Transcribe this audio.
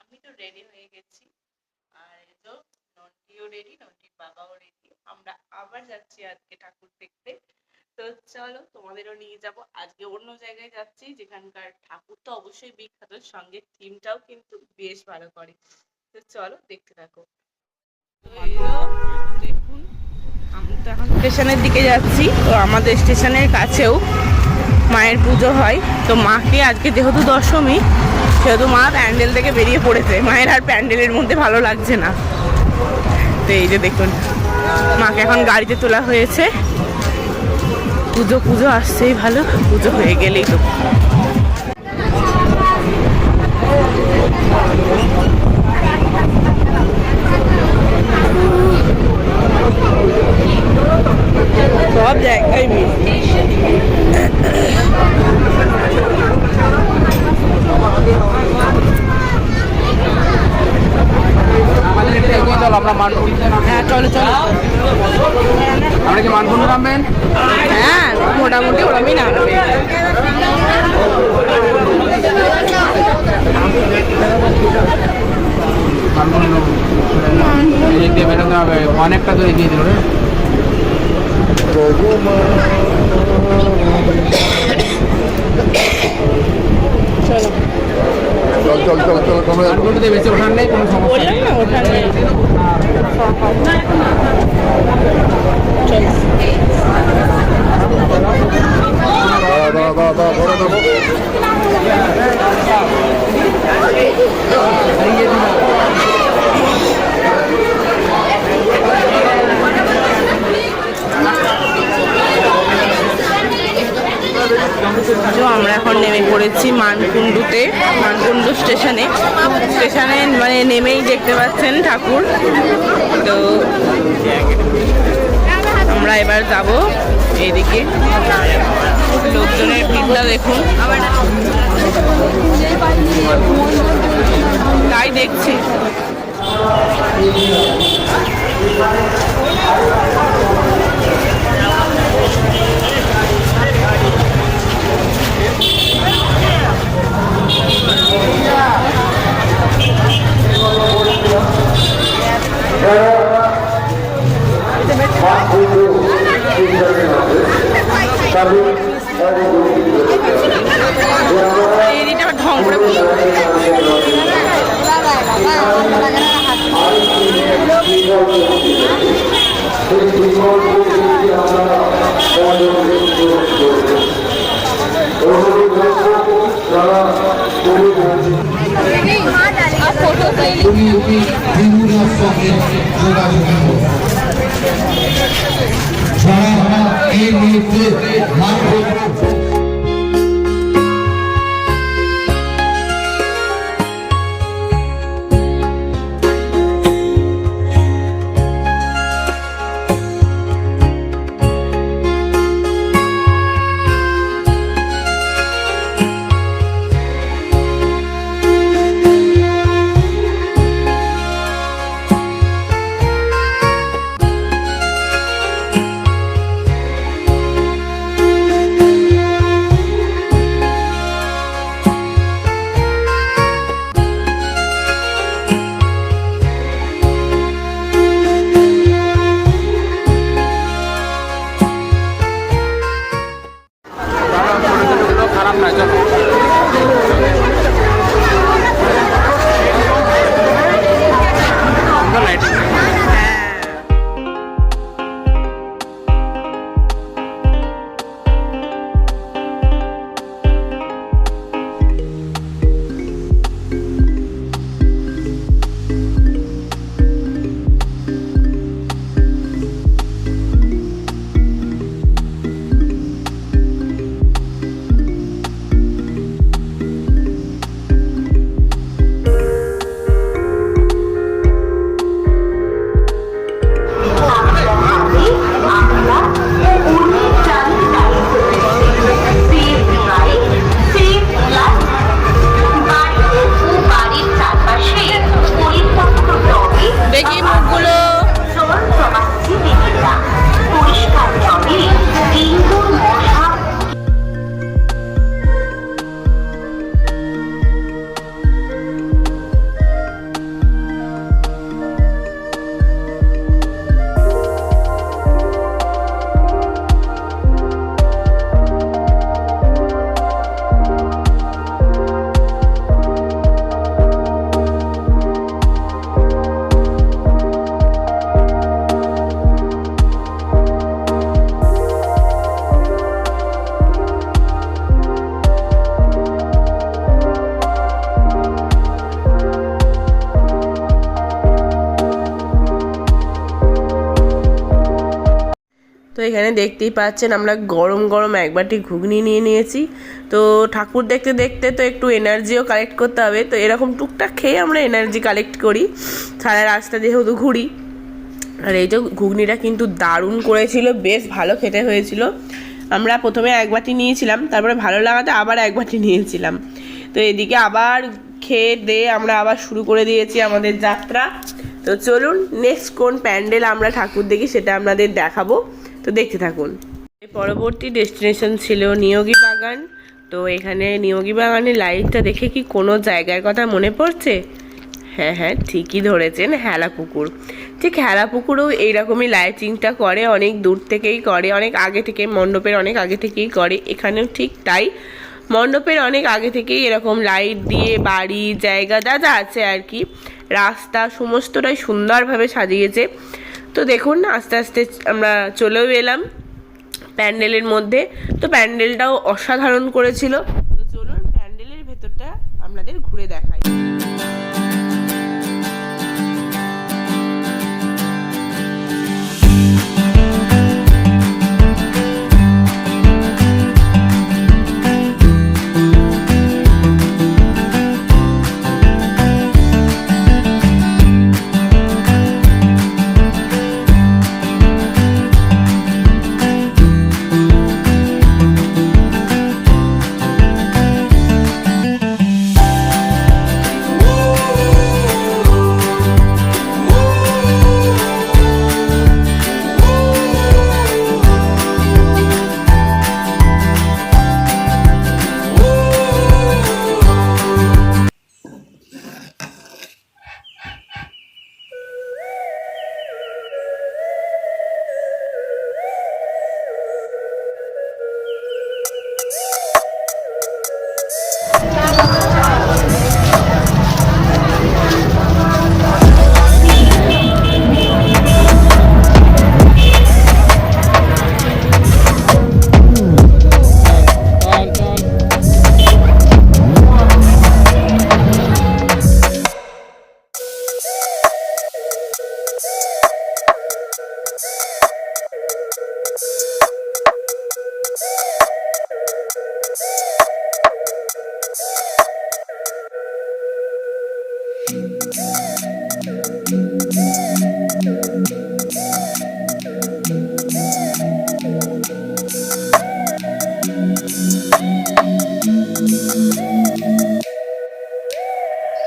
আমি তো রেডি হয়ে গেছি। আর এই তো নন্টিও রেডি, নন্টির বাবাও রেডি। আমরা আবার যাচ্ছি আজকে ঠাকুর দেখতে। তো চলো তোমাদেরও নিয়ে যাব। আজকে অন্য জায়গায় যাচ্ছি, যেখানকার ঠাকুর তো অবশ্যই বিখ্যাত, সঙ্গে থিমটাও কিন্তু বেশ ভালো করে। তো চলো দেখতে থাকো। তো এই দেখুন, আমি তো এখন স্টেশনের দিকে যাচ্ছি। তো আমাদের স্টেশনের কাছেও মায়ের পুজো হয়। তো মাকে আজকে যেহেতু দশমী, সেহেতু মা প্যান্ডেল থেকে বেরিয়ে পড়েছে। মায়ের আর প্যান্ডেলের মধ্যে ভালো লাগছে না। তো এই যে দেখুন, মাকে এখন গাড়িতে তোলা হয়েছে। পুজো আসছেই ভালো, পুজো হয়ে গেলেই তো। সব জায়গায় হ্যাঁ চলো চলো, আমরা কি মানকুণ্ড নামবেন? হ্যাঁ মোটামুটি ওরমই নামবে। বেরোতে হবে, অনেকটা তো এগিয়ে দিল রে। মানকুণ্ডতে বেশি ওঠার নেই, কোনো সমস্যা নেই। ওঠার নেই। আমরা এখন নেমে পড়েছি মানকুণ্ডুতে, মানকুণ্ড স্টেশনে। মানে নেমেই দেখতে পাচ্ছেন ঠাকুর। তো আমরা এবার যাব এইদিকে। লোকজনের ভিড়টা দেখুন, তাই দেখছি। এদিকটা আবার ঢং করে যারা এই মুহূর্তে এখানে দেখতেই পাচ্ছেন আমরা গরম গরম এক বাটি ঘুগনি নিয়ে নিয়েছি। তো ঠাকুর দেখতে দেখতে তো একটু এনার্জিও কালেক্ট করতে হবে, তো এরকম টুকটাক খেয়ে আমরা এনার্জি কালেক্ট করি সারা রাস্তা যেহেতু ঘুরি। আর এই যে ঘুগনিটা কিন্তু দারুণ করেছিল, বেশ ভালো খেতে হয়েছিল। আমরা প্রথমে এক বাটি নিয়েছিলাম, তারপরে ভালো লাগাতে আবার এক বাটি নিয়েছিলাম। তো এদিকে আবার খেয়ে দিয়ে আমরা আবার শুরু করে দিয়েছি আমাদের যাত্রা। তো চলুন নেক্সট কোন প্যান্ডেল আমরা ঠাকুর দেখি সেটা আপনাদের দেখাবো, তো দেখতে থাকুন। পরবর্তী ডেস্টিনেশন ছিল নিয়োগী বাগান। তো এখানে নিয়োগী বাগানের লাইটটা দেখে কি কোনো জায়গার কথা মনে পড়ছে? হ্যাঁ হ্যাঁ, ঠিকই ধরেছেন, হেলাপুকুর। ঠিক হেলাপুকুরেও এইরকমই লাইটিংটা করে, অনেক দূর থেকেই করে, অনেক আগে থেকে, মণ্ডপের অনেক আগে থেকেই করে। এখানেও ঠিক তাই, মণ্ডপের অনেক আগে থেকেই এরকম লাইট দিয়ে বাড়ি, জায়গা যা যা আছে আর কি, রাস্তা সমস্তটাই সুন্দরভাবে সাজিয়েছে। তো দেখুন আস্তে আস্তে আমরা চলেও এলাম প্যান্ডেলের মধ্যে। তো প্যান্ডেলটাও অসাধারণ করেছিল। তো চলুন প্যান্ডেলের ভেতরটা আপনাদের ঘুরে দেখাই।